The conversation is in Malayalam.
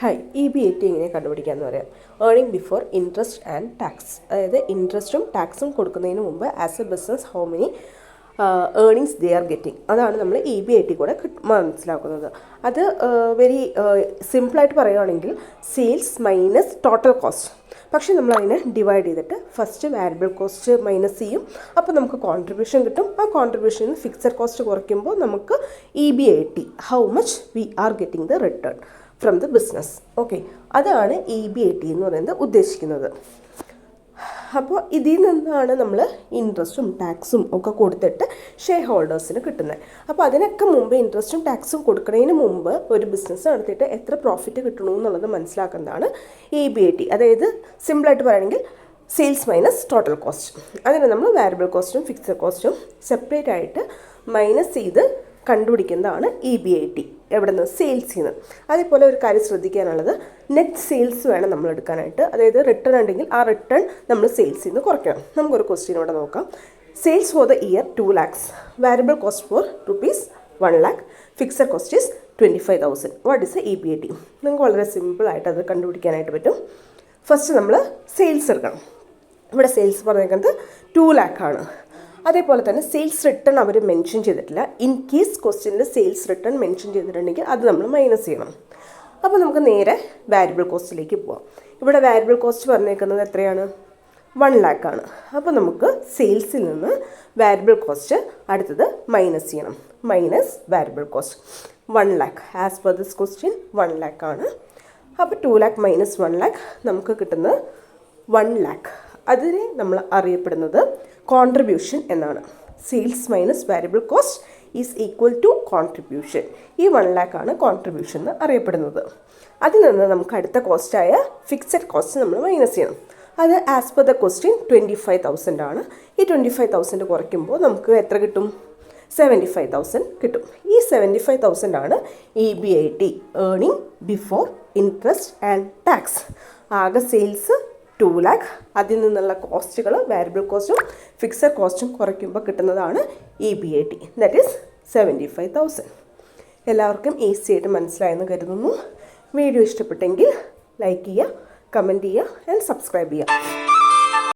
ഹായ്, EBIT എങ്ങനെ കണ്ടുപിടിക്കാമെന്ന് പറയാം. Earning before interest and tax, അതായത് ഇൻട്രസ്റ്റും ടാക്സും കൊടുക്കുന്നതിന് മുമ്പ് as A business how many earnings they are getting, അതാണ് നമ്മൾ EBIT കൂടെ മനസ്സിലാക്കുന്നത്. അത് വെരി സിമ്പിളായിട്ട് പറയുകയാണെങ്കിൽ സെയിൽസ് മൈനസ് ടോട്ടൽ കോസ്റ്റ്. പക്ഷേ നമ്മളതിനെ ഡിവൈഡ് ചെയ്തിട്ട് ഫസ്റ്റ് വാരിയബിൾ കോസ്റ്റ് മൈനസ് ചെയ്യും. അപ്പോൾ നമുക്ക് കോൺട്രിബ്യൂഷൻ കിട്ടും. ആ കോൺട്രിബ്യൂഷനിൽ നിന്ന് ഫിക്സഡ് കോസ്റ്റ് കുറയ്ക്കുമ്പോൾ നമുക്ക് EBIT, how much V are getting the return from the business. Okay, അതാണ് EBIT എന്ന് പറയുന്നത് ഉദ്ദേശിക്കുന്നത്. അപ്പോൾ ഇതിൽ നിന്നാണ് നമ്മൾ ഇൻട്രസ്റ്റും ടാക്സും ഒക്കെ കൊടുത്തിട്ട് ഷെയർ ഹോൾഡേഴ്സിന് കിട്ടുന്നത്. അപ്പോൾ അതിനൊക്കെ മുമ്പ് ഇൻട്രസ്റ്റും ടാക്സും കൊടുക്കുന്നതിന് മുമ്പ് ഒരു ബിസിനസ് നടത്തിയിട്ട് എത്ര പ്രോഫിറ്റ് കിട്ടണമെന്നുള്ളത് മനസ്സിലാക്കുന്നതാണ് EBIT. അതായത് സിമ്പിളായിട്ട് പറയുകയാണെങ്കിൽ സെയിൽസ് മൈനസ് ടോട്ടൽ കോസ്റ്റ്. അതിന് നമ്മൾ വാരിയബിൾ കോസ്റ്റും ഫിക്സഡ് കോസ്റ്റും സെപ്പറേറ്റ് ആയിട്ട് മൈനസ് ചെയ്ത് കണ്ടുപിടിക്കുന്നതാണ് EBIT. എവിടെ നിന്ന്? സെയിൽസിൽ നിന്ന്. അതേപോലെ ഒരു കാര്യം ശ്രദ്ധിക്കാനുള്ളത്, നെറ്റ് സെയിൽസ് വേണം നമ്മൾ എടുക്കാനായിട്ട്. അതായത് റിട്ടേൺ ഉണ്ടെങ്കിൽ ആ റിട്ടേൺ നമ്മൾ സെയിൽസിൽ നിന്ന് കുറയ്ക്കണം. നമുക്കൊരു ക്വസ്റ്റ്യൻ ഇവിടെ നോക്കാം. Sales for the year 2 lakhs, variable cost for ₹1 lakh, fixed cost is 25,000. What is A EBIT? നിങ്ങൾക്ക് വളരെ സിമ്പിളായിട്ട് അത് കണ്ടുപിടിക്കാനായിട്ട് പറ്റും. ഫസ്റ്റ് നമ്മൾ സെയിൽസ് എടുക്കണം. ഇവിടെ സെയിൽസ് പറഞ്ഞേക്കുന്നത് 2 lakh ആണ്. അതേപോലെ തന്നെ സെയിൽസ് റിട്ടേൺ അവർ മെൻഷൻ ചെയ്തിട്ടില്ല. ഇൻ കേസ് ക്വസ്റ്റ്യനിൽ സെയിൽസ് റിട്ടേൺ മെൻഷൻ ചെയ്തിട്ടുണ്ടെങ്കിൽ അത് നമ്മൾ മൈനസ് ചെയ്യണം. അപ്പോൾ നമുക്ക് നേരെ വാരിയബിൾ കോസ്റ്റിലേക്ക് പോവാം. ഇവിടെ വാരിയബിൾ കോസ്റ്റ് പറഞ്ഞേക്കുന്നത് എത്രയാണ്? 1 lakh ആണ്. അപ്പോൾ നമുക്ക് സെയിൽസിൽ നിന്ന് വാരിയബിൾ കോസ്റ്റ് അടുത്തത് മൈനസ് ചെയ്യണം. Minus variable cost 1 lakh. As per this question 1 lakh ആണ്. അപ്പോൾ 2 lakh മൈനസ് 1 lakh നമുക്ക് കിട്ടുന്നത് 1 lakh. അതിനെ നമ്മൾ അറിയപ്പെടുന്നത് കോൺട്രിബ്യൂഷൻ എന്നാണ്. Sales minus variable cost is equal to contribution. ഈ 1 lakh ആണ് കോൺട്രിബ്യൂഷൻ എന്ന് അറിയപ്പെടുന്നത്. അതിൽ നിന്ന് നമുക്ക് അടുത്ത കോസ്റ്റായ ഫിക്സഡ് കോസ്റ്റ് നമ്മൾ മൈനസ് ചെയ്യണം. അത് ആസ് പെർ ദ ക്വസ്റ്റ്യൻ 25,000 ആണ്. ഈ 25,000 കുറയ്ക്കുമ്പോൾ നമുക്ക് എത്ര കിട്ടും? 75,000 കിട്ടും. ഈ 75,000 ആണ് EBIT, earning before interest and tax. ആകെ സെയിൽസ് 2 lakh, അതിൽ നിന്നുള്ള കോസ്റ്റുകൾ വാരിയബിൾ കോസ്റ്റും ഫിക്സഡ് കോസ്റ്റും കുറയ്ക്കുമ്പോൾ കിട്ടുന്നതാണ് EBIT, ദാറ്റ് ഈസ് 75,000. എല്ലാവർക്കും ഈസി ആയിട്ട് മനസ്സിലായെന്ന് കരുതുന്നു. വീഡിയോ ഇഷ്ടപ്പെട്ടെങ്കിൽ ലൈക്ക് ചെയ്യുക, കമൻറ്റ് ചെയ്യുക ആൻഡ് സബ്സ്ക്രൈബ് ചെയ്യുക.